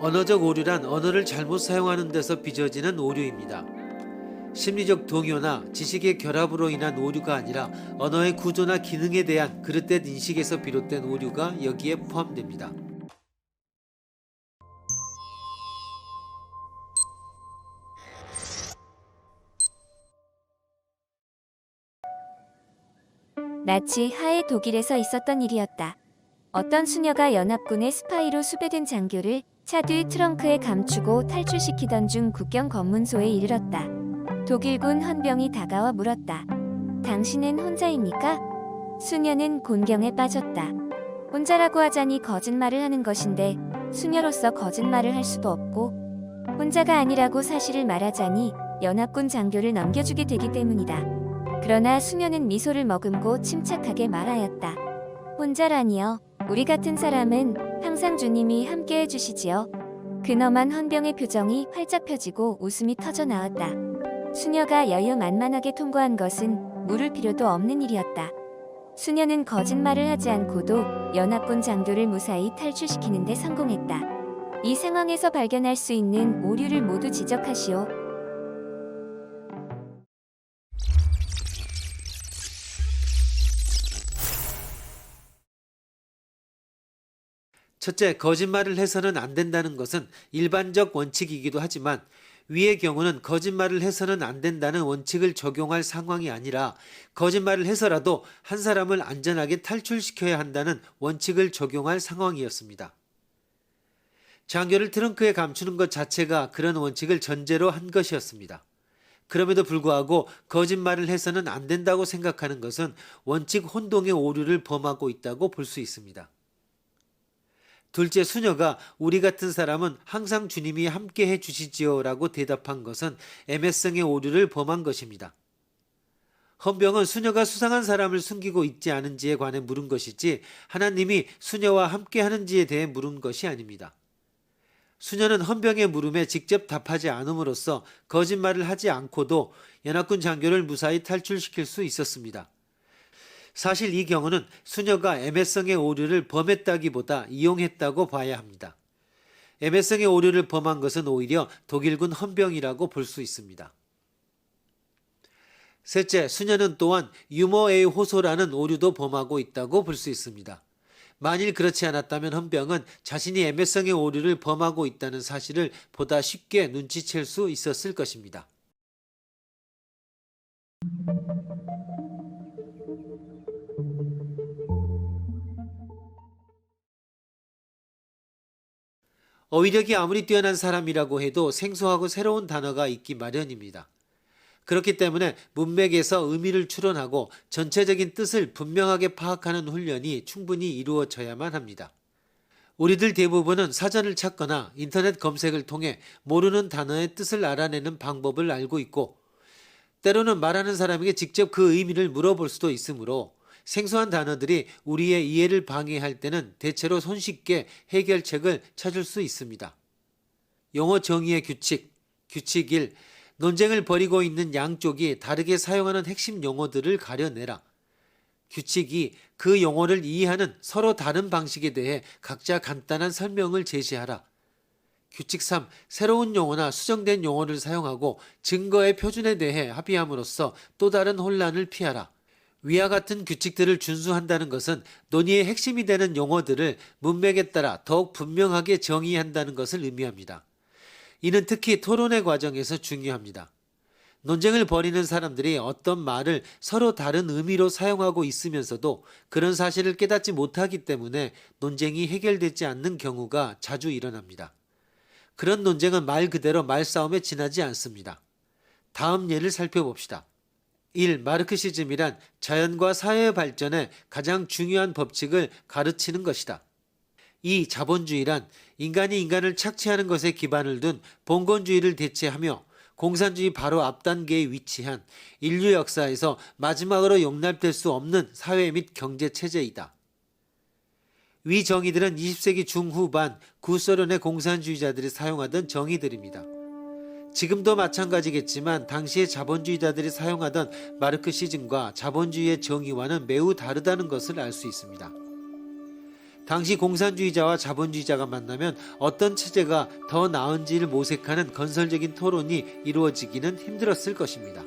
언어적 오류란 언어를 잘못 사용하는 데서 빚어지는 오류입니다. 심리적 동요나 지식의 결합으로 인한 오류가 아니라 언어의 구조나 기능에 대한 그릇된 인식에서 비롯된 오류가 여기에 포함됩니다. 나치 하해 독일에서 있었던 일이었다. 어떤 수녀가 연합군의 스파이로 수배된 장교를 차 뒤 트렁크에 감추고 탈출시키던 중 국경 검문소에 이르렀다. 독일군 헌병이 다가와 물었다. 당신은 혼자입니까? 수녀는 곤경에 빠졌다. 혼자라고 하자니 거짓말을 하는 것인데 수녀로서 거짓말을 할 수도 없고 혼자가 아니라고 사실을 말하자니 연합군 장교를 넘겨주게 되기 때문이다. 그러나 수녀는 미소를 머금고 침착하게 말하였다. 혼자라니요. 우리 같은 사람은 항상 주님이 함께 해주시지요. 근엄한 헌병의 표정이 활짝 펴지고 웃음이 터져 나왔다. 수녀가 여유만만하게 통과한 것은 물을 필요도 없는 일이었다. 수녀는 거짓말을 하지 않고도 연합군 장교를 무사히 탈출시키는 데 성공했다. 이 상황에서 발견할 수 있는 오류를 모두 지적하시오. 첫째, 거짓말을 해서는 안 된다는 것은 일반적 원칙이기도 하지만 위의 경우는 거짓말을 해서는 안 된다는 원칙을 적용할 상황이 아니라 거짓말을 해서라도 한 사람을 안전하게 탈출시켜야 한다는 원칙을 적용할 상황이었습니다. 장교를 트렁크에 감추는 것 자체가 그런 원칙을 전제로 한 것이었습니다. 그럼에도 불구하고 거짓말을 해서는 안 된다고 생각하는 것은 원칙 혼동의 오류를 범하고 있다고 볼 수 있습니다. 둘째, 수녀가 우리 같은 사람은 항상 주님이 함께 해주시지요 라고 대답한 것은 애매성의 오류를 범한 것입니다. 헌병은 수녀가 수상한 사람을 숨기고 있지 않은지에 관해 물은 것이지 하나님이 수녀와 함께 하는지에 대해 물은 것이 아닙니다. 수녀는 헌병의 물음에 직접 답하지 않음으로써 거짓말을 하지 않고도 연합군 장교를 무사히 탈출시킬 수 있었습니다. 사실 이 경우는 수녀가 애매성의 오류를 범했다기보다 이용했다고 봐야 합니다. 애매성의 오류를 범한 것은 오히려 독일군 헌병이라고 볼 수 있습니다. 셋째, 수녀는 또한 유머의 호소라는 오류도 범하고 있다고 볼 수 있습니다. 만일 그렇지 않았다면 헌병은 자신이 애매성의 오류를 범하고 있다는 사실을 보다 쉽게 눈치챌 수 있었을 것입니다. 어휘력이 아무리 뛰어난 사람이라고 해도 생소하고 새로운 단어가 있기 마련입니다. 그렇기 때문에 문맥에서 의미를 추론하고 전체적인 뜻을 분명하게 파악하는 훈련이 충분히 이루어져야만 합니다. 우리들 대부분은 사전을 찾거나 인터넷 검색을 통해 모르는 단어의 뜻을 알아내는 방법을 알고 있고 때로는 말하는 사람에게 직접 그 의미를 물어볼 수도 있으므로 생소한 단어들이 우리의 이해를 방해할 때는 대체로 손쉽게 해결책을 찾을 수 있습니다. 용어 정의의 규칙, 규칙 1, 논쟁을 벌이고 있는 양쪽이 다르게 사용하는 핵심 용어들을 가려내라. 규칙 2, 그 용어를 이해하는 서로 다른 방식에 대해 각자 간단한 설명을 제시하라. 규칙 3, 새로운 용어나 수정된 용어를 사용하고 증거의 표준에 대해 합의함으로써 또 다른 혼란을 피하라. 위와 같은 규칙들을 준수한다는 것은 논의의 핵심이 되는 용어들을 문맥에 따라 더욱 분명하게 정의한다는 것을 의미합니다. 이는 특히 토론의 과정에서 중요합니다. 논쟁을 벌이는 사람들이 어떤 말을 서로 다른 의미로 사용하고 있으면서도 그런 사실을 깨닫지 못하기 때문에 논쟁이 해결되지 않는 경우가 자주 일어납니다. 그런 논쟁은 말 그대로 말싸움에 지나지 않습니다. 다음 예를 살펴봅시다. 1. 마르크시즘이란 자연과 사회의 발전에 가장 중요한 법칙을 가르치는 것이다. 2. 자본주의란 인간이 인간을 착취하는 것에 기반을 둔 봉건주의를 대체하며 공산주의 바로 앞 단계에 위치한 인류 역사에서 마지막으로 용납될 수 없는 사회 및 경제 체제이다. 위 정의들은 20세기 중후반 구소련의 공산주의자들이 사용하던 정의들입니다. 지금도 마찬가지겠지만 당시의 자본주의자들이 사용하던 마르크시즘과 자본주의의 정의와는 매우 다르다는 것을 알 수 있습니다. 당시 공산주의자와 자본주의자가 만나면 어떤 체제가 더 나은지를 모색하는 건설적인 토론이 이루어지기는 힘들었을 것입니다.